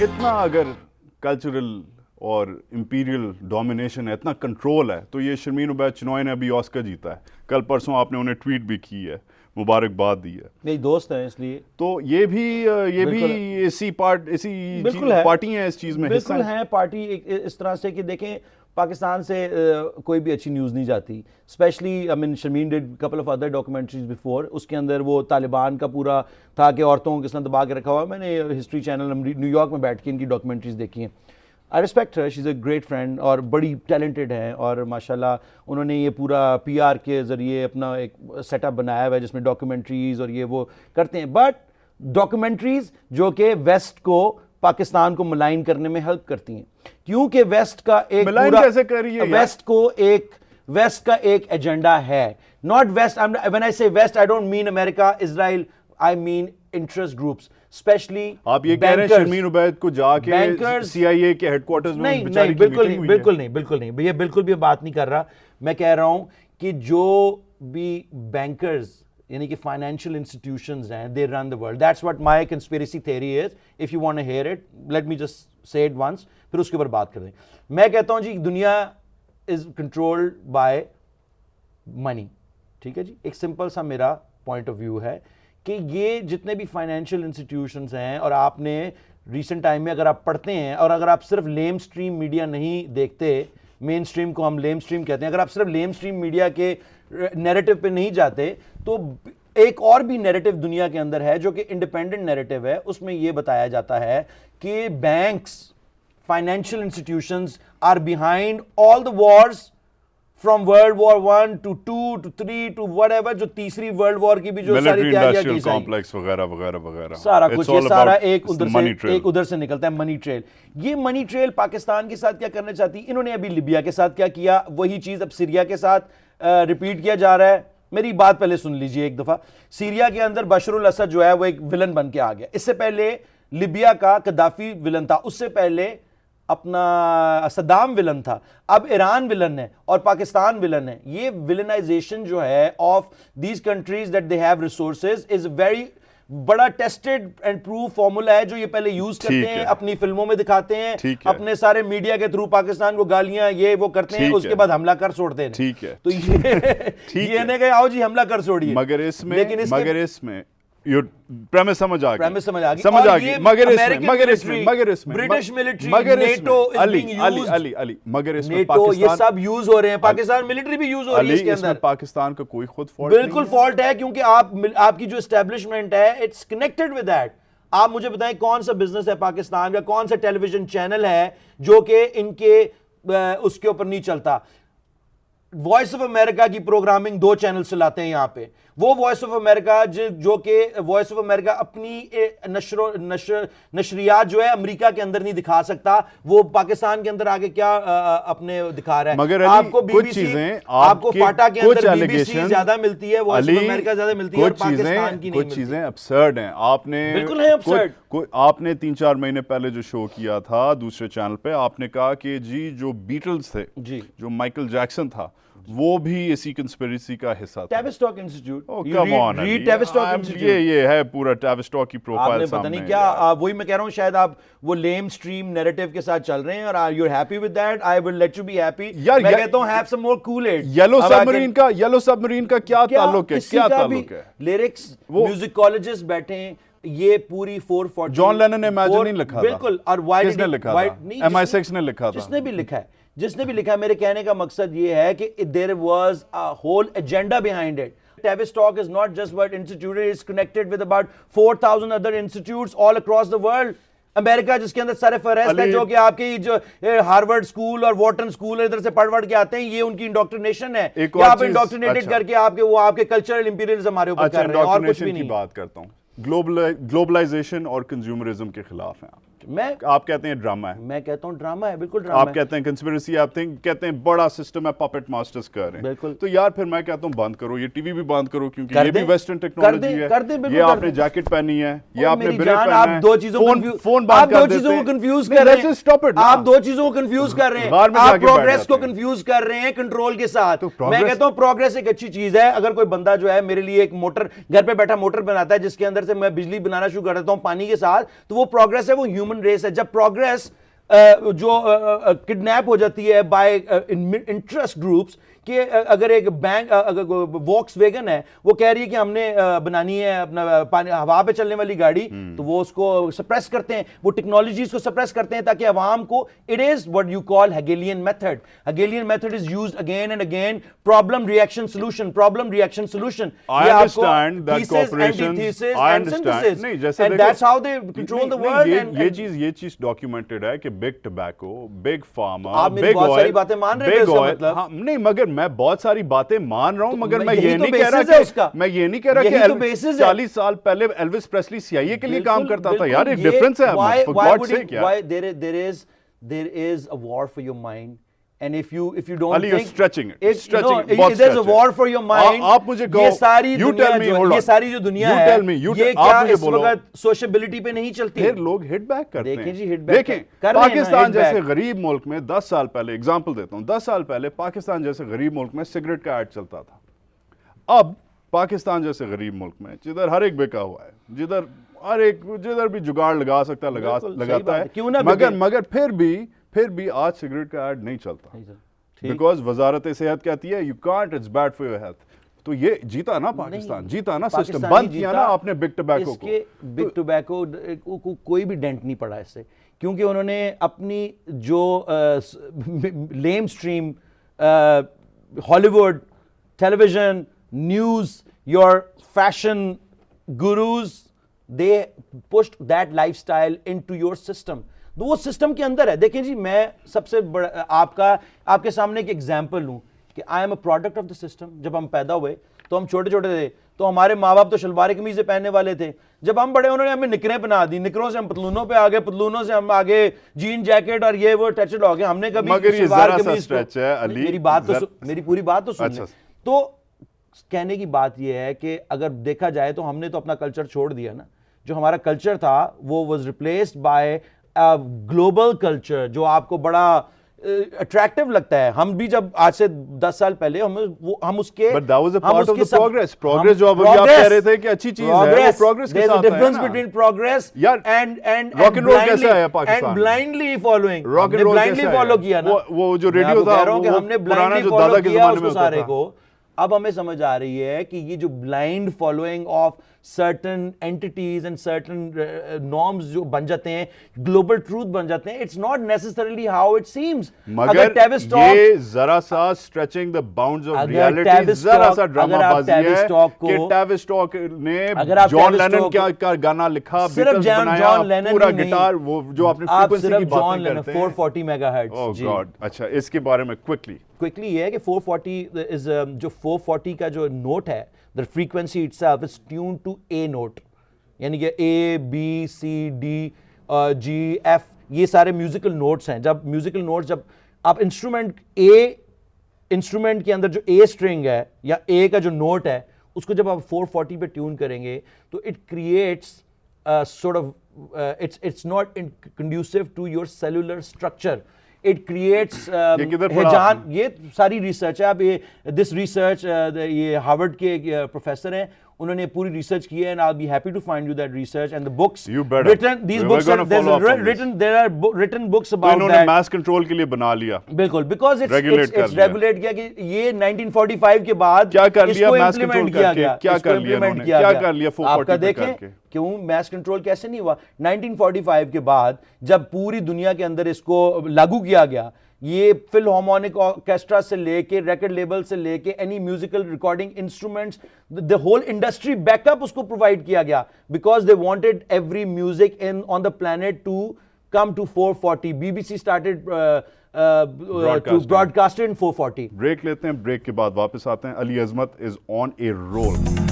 اتنا اگر کلچرل اور امپیریل ڈومینیشن ہے, اتنا کنٹرول ہے, تو یہ شرمین عبید چنوائے نے ابھی آسکر جیتا ہے. کل پرسوں آپ نے انہیں ٹویٹ بھی کی ہے, مبارکباد دی ہے. نہیں دوست ہیں اس لیے. تو یہ بھی اسی پارٹی ہیں اس چیز میں, بالکل ہیں پارٹی اس طرح سے کہ دیکھیں پاکستان سے کوئی بھی اچھی نیوز نہیں جاتی. Specially Sharmeen did couple of other documentaries before. اس کے اندر وہ طالبان کا پورا تھا کہ عورتوں کو کس طرح دبا کے رکھا ہوا. میں نے ہسٹری چینل نیو یارک میں بیٹھ کے ان کی ڈاکومنٹریز دیکھی ہیں. I respect Hare, she is a great friend اور بڑی ٹیلنٹڈ ہیں, اور ماشاءاللہ انہوں نے یہ پورا پی آر کے ذریعے اپنا ایک سیٹ اپ بنایا ہوا ہے جس میں ڈاکومنٹریز اور یہ وہ کرتے ہیں. بٹ ڈاکومنٹریز جو کہ ویسٹ کو پاکستان کو ملائن کرنے میں ہیلپ کرتی ہیں, کیونکہ ویسٹ کا ایک ویسٹ کا ایک ایجنڈا ہے. Not west, when I say West I don't mean America, Israel, I mean interest groups, especially آپ یہ کہہ رہے ہیں شرمین عبید کو جا کے سی آئی اے کے ہیڈ کوارٹرز میں بیچاری کی میٹنگ ہوئی ہے؟ بالکل نہیں, یہ بالکل بھی بات نہیں کر رہا. میں کہہ رہا ہوں کہ جو بھی بینکرز یعنی کہ فائنینشیل انسٹیٹیوشنز ہیں, they run the world. That's what my conspiracy theory is. If you want to hear it, let me just say it once, پھر اس کے اوپر بات کر دیں. میں کہتا ہوں جی دنیا is controlled by money. ٹھیک ہے جی, ایک سمپل سا میرا پوائنٹ آف ویو ہے کہ یہ جتنے بھی فائنینشیل انسٹیٹیوشنز ہیں, اور آپ نے ریسنٹ ٹائم میں اگر آپ پڑھتے ہیں, اور اگر آپ صرف لیم سٹریم میڈیا نہیں دیکھتے, مین سٹریم کو ہم لیم سٹریم کہتے ہیں, اگر آپ صرف لیم سٹریم میڈیا کے نیریٹو پہ نہیں جاتے, تو ایک اور بھی نیریٹو دنیا کے اندر ہے جو کہ انڈیپینڈنٹ نیریٹو ہے. اس میں یہ بتایا جاتا ہے کہ banks, financial institutions are behind all the wars from world war 1 to 2 to 3 to whatever, جو تیسری ورلڈ وار کی بھی جو ساری تیاریاں کی کمپلیکس وغیرہ وغیرہ وغیرہ, سارا کچھ یہ سارا ایک ادھر سے نکلتا ہے, منی ٹریل. یہ منی ٹریل پاکستان کے ساتھ کیا کرنا چاہتی, انہوں نے ابھی لیبیا کے ساتھ کیا کیا, وہی چیز اب سیریا کے ساتھ ریپیٹ کیا جا رہا ہے. میری بات پہلے سن لیجئے ایک دفعہ. سیریا کے اندر بشر الاسد جو ہے وہ ایک ولن بن کے آ گیا. اس سے پہلے لیبیا کا قذافی ولن تھا, اس سے پہلے اپنا صدام ولن تھا, اب ایران ولن ہے اور پاکستان ولن ہے. یہ ولنائزیشن جو ہے of these countries that they have resources is very بڑا ٹیسٹڈ اینڈ پروو فارمولا ہے, جو یہ پہلے یوز کرتے ہیں, اپنی فلموں میں دکھاتے ہیں, اپنے سارے میڈیا کے تھرو پاکستان کو گالیاں یہ وہ کرتے ہیں, اس کے بعد حملہ کر چھوڑتے ہیں. ٹھیک ہے, تو یہ نہیں کہ آؤ جی حملہ کر چھوڑیے. مگر اس میں پریمس سمجھ آ گئی, مگر اس میں British military, NATO is being used, مگر اس میں نیٹو یہ سب یوز ہو رہے ہیں, پاکستان ملٹری بھی یوز ہو رہی ہے اس کے اندر. پاکستان کا کوئی خود فالٹ نہیں, بالکل فالٹ ہے, کیونکہ آپ کی جو اسٹیبلشمنٹ ہے اٹس کنیکٹڈ ود دیٹ. آپ مجھے بتائیں کون سا بزنس ہے پاکستان کا, کون سا ٹیلی ویژن چینل ہے جو کہ ان کے اس کے اوپر نہیں چلتا. وائس آف امریکہ کی پروگرامنگ 2 چینل چلاتے ہیں یہاں پہ. وہ وائس آف امریکہ جو کہ وائس آف امریکہ اپنی نشریات جو ہے امریکہ کے اندر نہیں دکھا سکتا, وہ پاکستان کے اندر آگے کیا اپنے دکھا رہا ہے. مگر آپ کو بی بی سی, آپ کو فاٹا کے اندر بی بی سی زیادہ ملتی ہے, وائس آف امریکہ زیادہ ملتی ہے, اور پاکستان کی نہیں ملتی. کچھ چیزیں ابسرڈ ہیں. آپ نے بالکل ہے ابسرڈ. آپ نے 3-4 مہینے پہلے جو شو کیا تھا دوسرے چینل پہ, آپ نے کہا کہ جی جو بیٹلز تھے, جو مائیکل جیکسن تھا, وہ بھی اسی کنسپیریسی کا حصہ تھا. ٹیوسٹاک انسٹیٹیوٹ, یہ ہے پورا ٹیوسٹاک کی پروفائل پتہ نہیں کیا. وہی میں کہہ رہا ہوں, شاید آپ وہ لیم سٹریم نیریٹو کے ساتھ چل رہے ہیں, اور you are happy with that. I will let you be happy. میں کہتا ہوں have some more cool it. Yellow submarine کا کیا تعلق ہے, کیا تعلق ہے. لیرکس میوزک کالجز بیٹھے ہیں, یہ پوری 440 جان لینن نے امیجن نہیں لکھا تھا. بالکل. اور وائٹ کس نے لکھا تھا, MI6 نے لکھا تھا. جس نے بھی لکھا ہے, میرے کہنے کا مقصد یہ ہے کہ there was a whole agenda behind it. Tavistock is not just what institute, it is connected with about 4,000 other institutes all across the world. امریکہ جس کے اندر سر فہرست ہے, جو کہ آپ کی جو ہارورڈ اسکول اور وارٹن اسکول ادھر سے پڑھ کے آتے ہیں, یہ ان کی انڈوکٹرینیشن ہے. آپ انڈوکٹرینیٹڈ کر کے آپ کے کلچرل امپیریلزم ہمارے اوپر کر رہے ہیں, اور کچھ بھی نہیں. بات کرتا ہوں, گلوبلائزیشن اور کنزیومرزم کے خلاف ہیں. آپ کہتے ہیں ڈرامہ ہے, میں کہتا ہوں ڈرامہ ہے, بالکل ڈرامہ ہے. آپ کہتے ہیں کنسپیریسی, آپ کہتے ہیں بڑا سسٹم ہے, پپٹ ماسٹرز کر رہے ہیں. بالکل. تو یار پھر میں کہتا ہوں بند کرو, یہ ٹی وی بھی بند کرو, کیونکہ یہ بھی ویسٹرن ٹیکنالوجی ہے. یہ آپ نے جیکٹ پہنی ہے, یہ آپ نے برے پہنا ہے, آپ 2 چیزوں کو کنفیوز کر رہے ہیں. آپ 2 چیزوں کو کنفیوز کر رہے ہیں. آپ پروگریس کو کنفیوز کر رہے ہیں کنٹرول کے ساتھ. میں کہتا ہوں پروگریس ایک اچھی چیز ہے. اگر کوئی بندہ جو ہے میرے لیے ایک موٹر گھر پہ بیٹھا موٹر بناتا ہے جس کے اندر سے میں بجلی بنانا شروع کر دیتا ہوں پانی کے ساتھ, تو وہ پروگریس ہے, وہ ہیومن ریس ہے. جب پروگریس جو کڈنیپ ہو جاتی ہے بائی انٹرسٹ گروپس کہ اگر ایک بینک واکس ویگن ہے وہ کہہ رہی ہے کہ ہم نے بنانی ہے اپنا ہوا پہ چلنے والی گاڑی, تو وہ اس کو سپریس کرتے ہیں, وہ ٹیکنالوجیز کو سپریس کرتے ہیں تاکہ عوام کو, it is what you call Hegelian method. Hegelian method is used again and again, problem reaction solution, problem reaction solution. I understand that corporations, I understand, نہیں جیسے and that's how they control the world. یہ چیز documented ہے کہ big tobacco, big pharma, آپ میری بہت ساری باتیں مان رہے ہیں اس کا مطلب نہیں, مگر میں بہت ساری باتیں مان رہا ہوں, مگر میں یہ نہیں کہہ رہا کہ 40 سال پہلے ایلوس پریسلی CIA کے لیے کام کرتا تھا. یار ایک ڈفرنس ہے. There is a war for your mind. And if you don't Ali, think, you're stretching it. There's a war for your mind. آپ مجھے کہو, you tell me, hold on. یہ ساری جو دنیا ہے, یہ کیا اس وقت سوشیبلٹی پہ نہیں چلتی. پھر لوگ ہٹ بیک کرتے ہیں. دیکھیں جی, ہٹ بیک دیکھیں پاکستان جیسے غریب ملک میں 10 سال پہلے, ایگزامپل دیتا ہوں, 10 سال پہلے پاکستان جیسے غریب ملک میں سگریٹ کا ایڈ چلتا تھا. اب پاکستان جیسے غریب ملک میں جدھر ہر ایک بکا ہوا ہے, جدھر ہر ایک جدھر بھی جگاڑ لگا سکتا ہے لگاتا ہے, مگر پھر بھی آج سگریٹ کا ایڈ نہیں چلتا, بیکاز وزارت صحت کہتی ہے you can't, it's bad for your health. تو یہ جیتا نا پاکستان, جیتا نا سسٹم, بند کیا نا آپ نے بگ ٹوبیکو کو. بگ ٹوبیکو کو کوئی بھی ڈینٹ نہیں پڑا اس سے, کیونکہ انہوں نے اپنی جو lame stream Hollywood, television, news, your fashion gurus, they pushed that lifestyle into your system. وہ سسٹم کے اندر ہے. دیکھیں جی, میں سب سے بڑا آپ کے سامنے ایک ایگزامپل ہوں کہ I am a product of the system. جب ہم پیدا ہوئے تو ہم چھوٹے چھوٹے تھے, تو ہمارے ماں باپ تو شلوار قمیضیں پہننے والے تھے. جب ہم بڑے, انہوں نے ہمیں نکریں بنا دی, نکروں سے ہم پتلونوں پہ آگے, پتلونوں سے ہم آگے جین جیکٹ اور یہ وہ ٹچڈ ہو گئے. ہم نے کبھی شلوار قمیض, میری پوری بات تو سن لیں. تو کہنے کی بات یہ ہے کہ اگر دیکھا جائے تو ہم نے تو اپنا کلچر چھوڑ دیا نا. جو ہمارا کلچر تھا وہ was replaced by global culture جو آپ کو بڑا اٹریکٹیو لگتا ہے. ہم بھی جب آج سے 10 سال پہلے ہم اس کے But that was a part of the progress جو ابھی آپ کہہ رہے تھے کہ اچھی چیز ہے, وہ progress کے ساتھ ہے نا. There's a difference between progress and rock and roll کیسا ہے Pakistan and blindly following. rock and roll blindly follow کیا نا, وہ جو ریڈیو تھا ہم نے blindly follow کیا اس کو سارے کو. اب ہمیں سمجھ آ رہی ہے کہ یہ جو blind following of certain entities and certain norms جو بن جاتے ہیں, global truth بن جاتے ہیں, it's not necessarily how it seems. مگر یہ ذرا سا stretching the bounds of reality, ذرا سا ڈرامہ بازی ہے کہ ٹیوس ٹاک نے جان لینن کا گانا لکھا, بیٹلز بنایا, پورا گٹار, وہ جو آپ نے فریکوینسی کی باتیں کرتے ہیں 440 میگا ہرٹز. oh god, اچھا اس کے بارے میں quickly یہ ہے کہ 440 is جو 440 کا جو نوٹ ہے, the frequency itself is tuned to A note, یعنی کہ A, B, C, D, G, F, یہ سارے میوزیکل نوٹس ہیں. جب میوزیکل نوٹس, جب آپ انسٹرومنٹ کے اندر جو A اسٹرنگ ہے یا A کا جو نوٹ ہے, اس کو جب آپ 440 پہ ٹیون کریں گے تو it creates sort of it's not conducive to your cellular structure. It creates ہیجان. یہ ساری ریسرچ ہے. اب دس ریسرچ یہ ہارورڈ کے پروفیسر ہیں, انہوں نے پوری ریسرچ کی ہے, and I'll be happy to find you that research and the books written. These books are there are written books about انہوں نے mass control کے لیے بنا لیا. بالکل, because it's regulate کیا کہ یہ 1945 کے بعد کیا کر لیا mass control کر کے, کیا کر لیا انہوں نے, کیا کر لیا 440 پہ کر کے. کیوں میس کنٹرول کیسے نہیں ہوا؟ 1945 کے بعد جب پوری دنیا کے اندر اس کو لاگو کیا گیا, یہ فل ہارمونک آرکیسٹرا سے لے کے ریکارڈ لیبل سے لے کے any musical recording instruments, the whole industry back up اس کو پرووائڈ کیا گیا, because they wanted every music on the planet to come to 440. BBC started to broadcast it in 440. Break لیتے ہیں, بریک کے بعد واپس آتے ہیں. علی عظمت is on a roll.